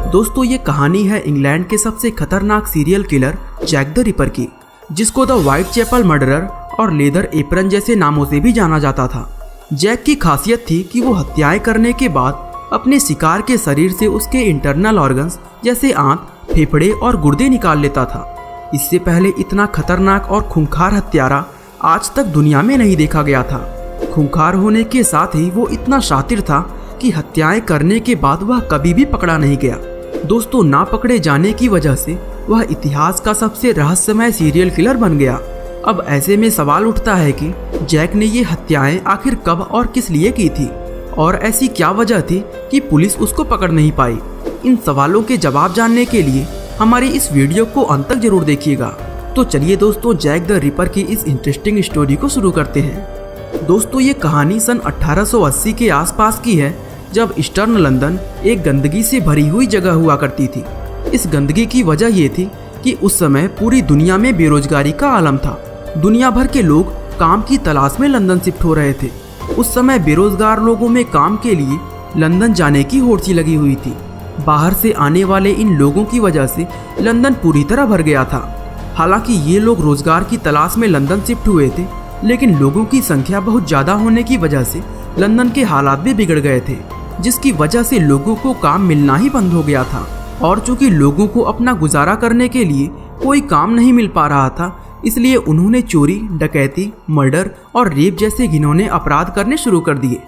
दोस्तों ये कहानी है इंग्लैंड के सबसे खतरनाक serial killer Jack the Ripper की, जिसको द व्हाइट चैपल मर्डरर और लेदर एप्रन जैसे नामों से भी जाना जाता था। जैक की खासियत थी कि वो हत्याएं करने के बाद अपने शिकार के शरीर से उसके इंटरनल ऑर्गन्स जैसे आंत, फेफड़े और गुर्दे निकाल लेता था। इससे पहले इतना खतरनाक और खूंखार हत्यारा आज तक दुनिया में नहीं देखा गया था। खूंखार होने के साथ ही वो इतना शातिर था कि हत्याएं करने के बाद वह कभी भी पकड़ा नहीं गया। दोस्तों, ना पकड़े जाने की वजह से वह इतिहास का सबसे रहस्यमय सीरियल किलर बन गया। अब ऐसे में सवाल उठता है कि जैक ने ये हत्याएं आखिर कब और किस लिए की थी, और ऐसी क्या वजह थी कि पुलिस उसको पकड़ नहीं पाई। इन सवालों के जवाब जानने के लिए हमारी इस वीडियो को अंत तक जरूर देखिएगा। तो चलिए दोस्तों, जैक द रिपर की इस इंटरेस्टिंग स्टोरी को शुरू करते हैं। दोस्तों, ये कहानी सन 1880 के आसपास की है, जब ईस्टर्न लंदन एक गंदगी से भरी हुई जगह हुआ करती थी। इस गंदगी की वजह ये थी कि उस समय पूरी दुनिया में बेरोजगारी का आलम था। दुनिया भर के लोग काम की तलाश में लंदन शिफ्ट हो रहे थे। उस समय बेरोजगार लोगों में काम के लिए लंदन जाने की होड़ सी लगी हुई थी। बाहर से आने वाले इन लोगों की वजह से लंदन पूरी तरह भर गया था। हालांकि ये लोग रोजगार की तलाश में लंदन शिफ्ट हुए थे, लेकिन लोगों की संख्या बहुत ज़्यादा होने की वजह से लंदन के हालात भी बिगड़ गए थे, जिसकी वजह से लोगों को काम मिलना ही बंद हो गया था। और चूंकि लोगों को अपना गुजारा करने के लिए कोई काम नहीं मिल पा रहा था, इसलिए उन्होंने चोरी, डकैती, मर्डर और रेप जैसे घिनौने अपराध करने शुरू कर दिए।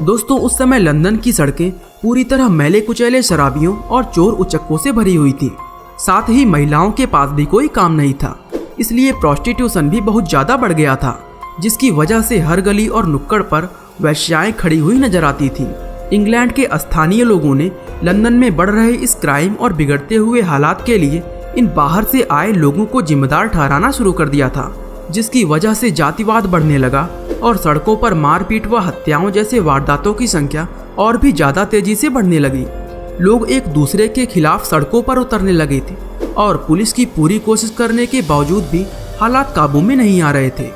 दोस्तों, उस समय लंदन की सड़कें पूरी तरह मैले कुचैले शराबियों और चोर उचक्कों से भरी हुई थी। साथ ही महिलाओं के पास भी कोई काम नहीं था, इसलिए प्रोस्टिट्यूशन भी बहुत ज़्यादा बढ़ गया था, जिसकी वजह से हर गली और नुक्कड़ पर वेश्याएं खड़ी हुई नजर आती थी। इंग्लैंड के स्थानीय लोगों ने लंदन में बढ़ रहे इस क्राइम और बिगड़ते हुए हालात के लिए इन बाहर से आए लोगों को जिम्मेदार ठहराना शुरू कर दिया था, जिसकी वजह से जातिवाद बढ़ने लगा और सड़कों पर मारपीट व हत्याओं जैसे वारदातों की संख्या और भी ज़्यादा तेजी से बढ़ने लगी। लोग एक दूसरे के खिलाफ सड़कों पर उतरने लगे थे और पुलिस की पूरी कोशिश करने के बावजूद भी हालात काबू में नहीं आ रहे थे।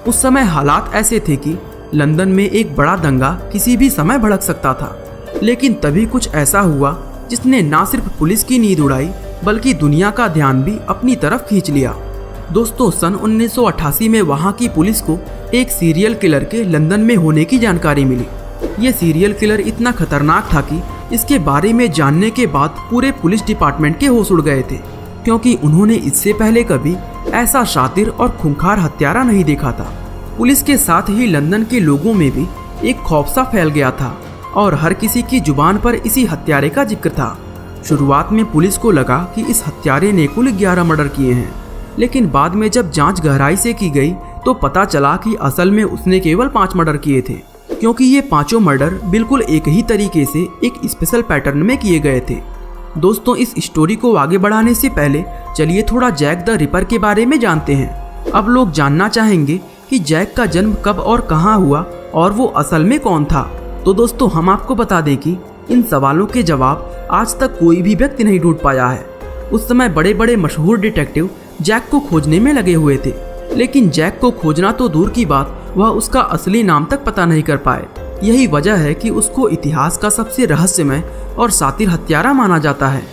उस समय हालात ऐसे थे कि लंदन में एक बड़ा दंगा किसी भी समय भड़क सकता था। लेकिन तभी कुछ ऐसा हुआ जिसने न सिर्फ पुलिस की नींद उड़ाई, बल्कि दुनिया का ध्यान भी अपनी तरफ खींच लिया। दोस्तों, सन 1988 में वहाँ की पुलिस को एक सीरियल किलर के लंदन में होने की जानकारी मिली। ये सीरियल किलर इतना खतरनाक था कि इसके बारे में जानने के बाद पूरे पुलिस डिपार्टमेंट के होश उड़ गए थे, क्योंकि उन्होंने इससे पहले कभी ऐसा शातिर और खूंखार हत्यारा नहीं देखा था। पुलिस के साथ ही लंदन के लोगों में भी एक खौफ सा फैल गया था और हर किसी की जुबान पर इसी हत्यारे का जिक्र था। शुरुआत में पुलिस को लगा कि इस हत्यारे ने कुल 11 मर्डर किए हैं, लेकिन बाद में जब जांच गहराई से की गई तो पता चला कि असल में उसने केवल 5 मर्डर किए थे, क्योंकि ये पांचों मर्डर बिल्कुल एक ही तरीके से एक स्पेशल पैटर्न में किए गए थे। दोस्तों, इस स्टोरी को आगे बढ़ाने से पहले चलिए थोड़ा जैक द रिपर के बारे में जानते हैं। अब लोग जानना चाहेंगे कि जैक का जन्म कब और कहां हुआ और वो असल में कौन था। तो दोस्तों, हम आपको बता दें कि इन सवालों के जवाब आज तक कोई भी व्यक्ति नहीं ढूंढ पाया है। उस समय बड़े बड़े मशहूर डिटेक्टिव जैक को खोजने में लगे हुए थे, लेकिन जैक को खोजना तो दूर की बात, वह उसका असली नाम तक पता नहीं कर पाए। यही वजह है कि उसको इतिहास का सबसे रहस्यमय और शातिर हत्यारा माना जाता है।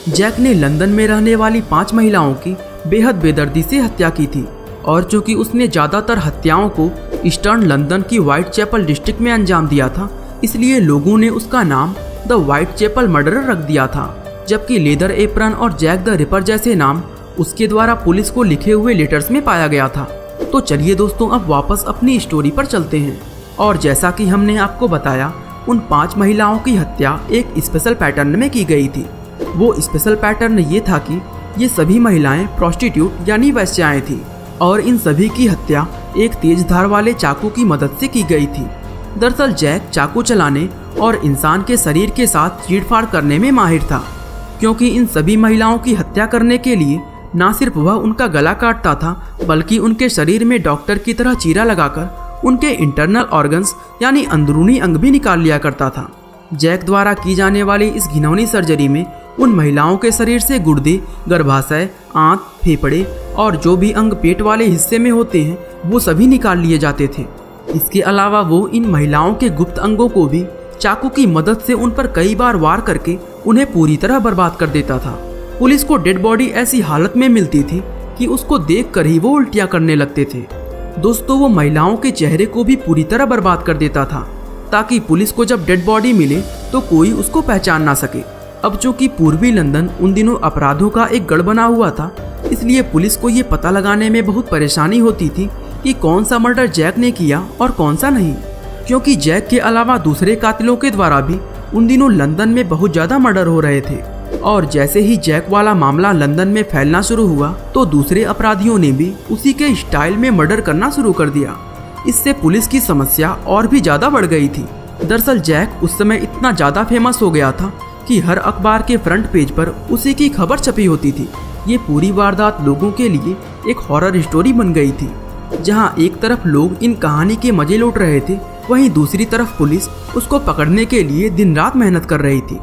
जैक ने लंदन में रहने वाली 5 महिलाओं की बेहद बेदर्दी से हत्या की थी, और चूंकि उसने ज़्यादातर हत्याओं को ईस्टर्न लंदन की व्हाइट चैपल डिस्ट्रिक्ट में अंजाम दिया था, इसलिए लोगों ने उसका नाम द व्हाइट चैपल मर्डरर रख दिया था। जबकि लेदर एप्रन और जैक द रिपर जैसे नाम उसके द्वारा पुलिस को लिखे हुए लेटर्स में पाया गया था। तो चलिए दोस्तों, अब वापस अपनी स्टोरी पर चलते हैं। और जैसा कि हमने आपको बताया, उन 5 महिलाओं की हत्या एक स्पेशल पैटर्न में की गई थी। वो स्पेशल पैटर्न ये था कि ये सभी महिलाएं प्रोस्टिट्यूट यानी वेश्याएं थी, और इन सभी की हत्या एक तेज धार वाले चाकू की मदद से की गई थी। दरअसल जैक चाकू चलाने और इंसान के शरीर के साथ चीड़फाड़ करने में माहिर था, क्योंकि इन सभी महिलाओं की हत्या करने के लिए न सिर्फ वह उनका गला काटता था, बल्कि उनके शरीर में डॉक्टर की तरह चीरा लगाकर उनके इंटरनल ऑर्गन्स यानी अंदरूनी अंग भी निकाल लिया करता था। जैक द्वारा की जाने वाली इस घिनौनी सर्जरी में उन महिलाओं के शरीर से गुर्दे, गर्भाशय, आंत, फेफड़े और जो भी अंग पेट वाले हिस्से में होते हैं वो सभी निकाल लिए जाते थे। इसके अलावा वो इन महिलाओं के गुप्त अंगों को भी चाकू की मदद से उन पर कई बार वार करके उन्हें पूरी तरह बर्बाद कर देता था। पुलिस को डेड बॉडी ऐसी हालत में मिलती थी कि उसको देखकर ही वो उल्टियां करने लगते थे। दोस्तों, वो महिलाओं के चेहरे को भी पूरी तरह बर्बाद कर देता था ताकि पुलिस को जब डेड बॉडी मिले तो कोई उसको पहचान ना सके। अब चूंकि पूर्वी लंदन उन दिनों अपराधों का एक गढ़ बना हुआ था, इसलिए पुलिस को ये पता लगाने में बहुत परेशानी होती थी कि कौन सा मर्डर जैक ने किया और कौन सा नहीं, क्योंकि जैक के अलावा दूसरे कातिलों के द्वारा भी उन दिनों लंदन में बहुत ज़्यादा मर्डर हो रहे थे। और जैसे ही जैक वाला मामला लंदन में फैलना शुरू हुआ तो दूसरे अपराधियों ने भी उसी के स्टाइल में मर्डर करना शुरू कर दिया। इससे पुलिस की समस्या और भी ज़्यादा बढ़ गई थी। दरअसल जैक उस समय इतना ज़्यादा फेमस हो गया था कि हर अखबार के फ्रंट पेज पर उसी की खबर छपी होती थी। ये पूरी वारदात लोगों के लिए एक हॉरर स्टोरी बन गई थी, जहाँ एक तरफ लोग इन कहानी के मजे लूट रहे थे, वहीं दूसरी तरफ पुलिस उसको पकड़ने के लिए दिन रात मेहनत कर रही थी।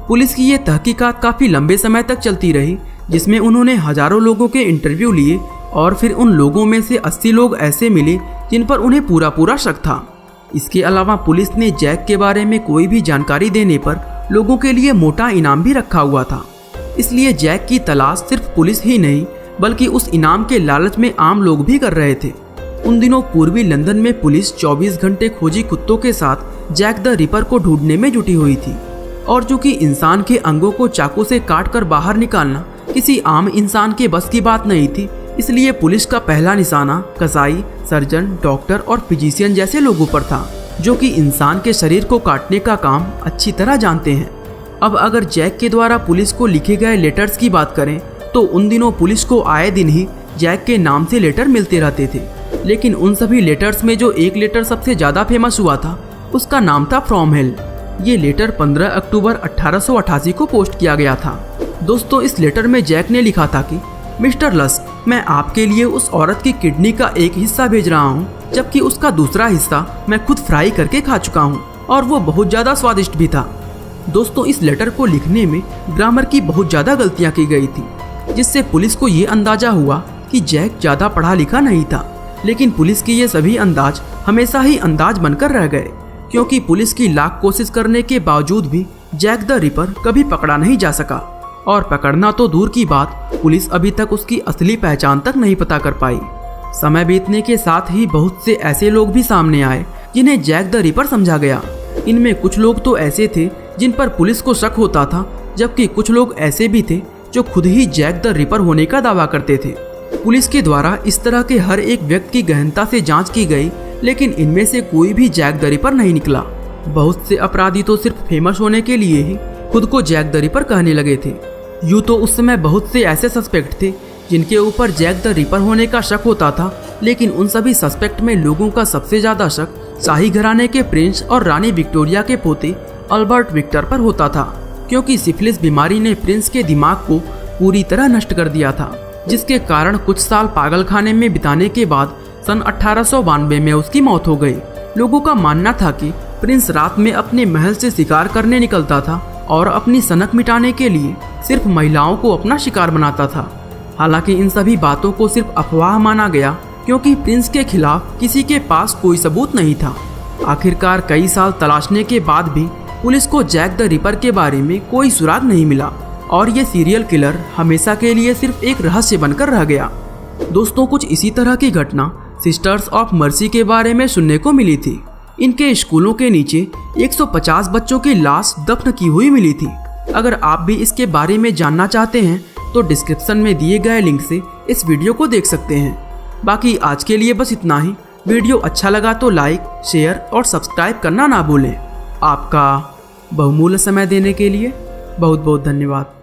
पुलिस की ये तहकीकात काफ़ी लंबे समय तक चलती रही, जिसमें उन्होंने हजारों लोगों के इंटरव्यू लिए और फिर उन लोगों में से 80 लोग ऐसे मिले जिन पर उन्हें पूरा शक था। इसके अलावा पुलिस ने जैक के बारे में कोई भी जानकारी देने पर लोगों के लिए मोटा इनाम भी रखा हुआ था। इसलिए जैक की तलाश सिर्फ पुलिस ही नहीं बल्कि उस इनाम के लालच में आम लोग भी कर रहे थे। उन दिनों पूर्वी लंदन में पुलिस 24 घंटे खोजी कुत्तों के साथ जैक द रिपर को ढूंढने में जुटी हुई थी। और चूंकि इंसान के अंगों को चाकू से काटकर बाहर निकालना किसी आम इंसान के बस की बात नहीं थी, इसलिए पुलिस का पहला निशाना कसाई, सर्जन, डॉक्टर और फिजिशियन जैसे लोगों पर था, जो कि इंसान के शरीर को काटने का काम अच्छी तरह जानते हैं। अब अगर जैक के द्वारा पुलिस को लिखे गए लेटर्स की बात करें तो उन दिनों पुलिस को आए दिन ही जैक के नाम से लेटर मिलते रहते थे। लेकिन उन सभी लेटर्स में जो एक लेटर सबसे ज़्यादा फेमस हुआ था उसका नाम था फ्रॉम हेल। ये लेटर 15 अक्टूबर 1888 को पोस्ट किया गया था। दोस्तों, इस लेटर में जैक ने लिखा था कि मिस्टर लस्क, मैं आपके लिए उस औरत की किडनी का एक हिस्सा भेज रहा हूँ, जबकि उसका दूसरा हिस्सा मैं खुद फ्राई करके खा चुका हूँ और वो बहुत ज़्यादा स्वादिष्ट भी था। दोस्तों, इस लेटर को लिखने में ग्रामर की बहुत ज़्यादा गलतियाँ की गई थी, जिससे पुलिस को ये अंदाजा हुआ कि जैक ज़्यादा पढ़ा लिखा नहीं था। लेकिन पुलिस के ये सभी अंदाज हमेशा ही अंदाज बनकर रह गए, क्योंकि पुलिस की लाख कोशिश करने के बावजूद भी जैक द रिपर कभी पकड़ा नहीं जा सका। और पकड़ना तो दूर की बात, पुलिस अभी तक उसकी असली पहचान तक नहीं पता कर पाई। समय बीतने के साथ ही बहुत से ऐसे लोग भी सामने आए जिन्हें जैक द रिपर समझा गया। इनमें कुछ लोग तो ऐसे थे जिन पर पुलिस को शक होता था, जबकि कुछ लोग ऐसे भी थे जो खुद ही जैक द रिपर होने का दावा करते थे। पुलिस के द्वारा इस तरह के हर एक व्यक्ति की गहनता से जांच की गई, लेकिन इनमें से कोई भी जैक द रिपर नहीं निकला। बहुत से अपराधी तो सिर्फ फेमस होने के लिए ही खुद को जैक द रिपर कहने लगे थे। यूँ तो उस समय बहुत से ऐसे सस्पेक्ट थे जिनके ऊपर जैक द रिपर होने का शक होता था, लेकिन उन सभी सस्पेक्ट में लोगों का सबसे ज़्यादा शक शाही घराने के प्रिंस और रानी विक्टोरिया के पोते अल्बर्ट विक्टर पर होता था, क्योंकि सिफिलिस बीमारी ने प्रिंस के दिमाग को पूरी तरह नष्ट कर दिया था, जिसके कारण कुछ साल पागलखाने में बिताने के बाद सन 1892 में उसकी मौत हो गई। लोगों का मानना था कि प्रिंस रात में अपने महल से शिकार करने निकलता था और अपनी सनक मिटाने के लिए सिर्फ महिलाओं को अपना शिकार बनाता था। हालांकि इन सभी बातों को सिर्फ अफवाह माना गया, क्योंकि प्रिंस के खिलाफ किसी के पास कोई सबूत नहीं था। आखिरकार कई साल तलाशने के बाद भी पुलिस को जैक द रिपर के बारे में कोई सुराग नहीं मिला और ये सीरियल किलर हमेशा के लिए सिर्फ एक रहस्य बनकर रह गया। दोस्तों, कुछ इसी तरह की घटना सिस्टर्स ऑफ मर्सी के बारे में सुनने को मिली थी। इनके स्कूलों के नीचे 150 बच्चों की लाश दफन की हुई मिली थी। अगर आप भी इसके बारे में जानना चाहते हैं तो डिस्क्रिप्शन में दिए गए लिंक से इस वीडियो को देख सकते हैं। बाकी आज के लिए बस इतना ही। वीडियो अच्छा लगा तो लाइक, शेयर और सब्सक्राइब करना ना भूलें। आपका बहुमूल्य समय देने के लिए बहुत बहुत धन्यवाद।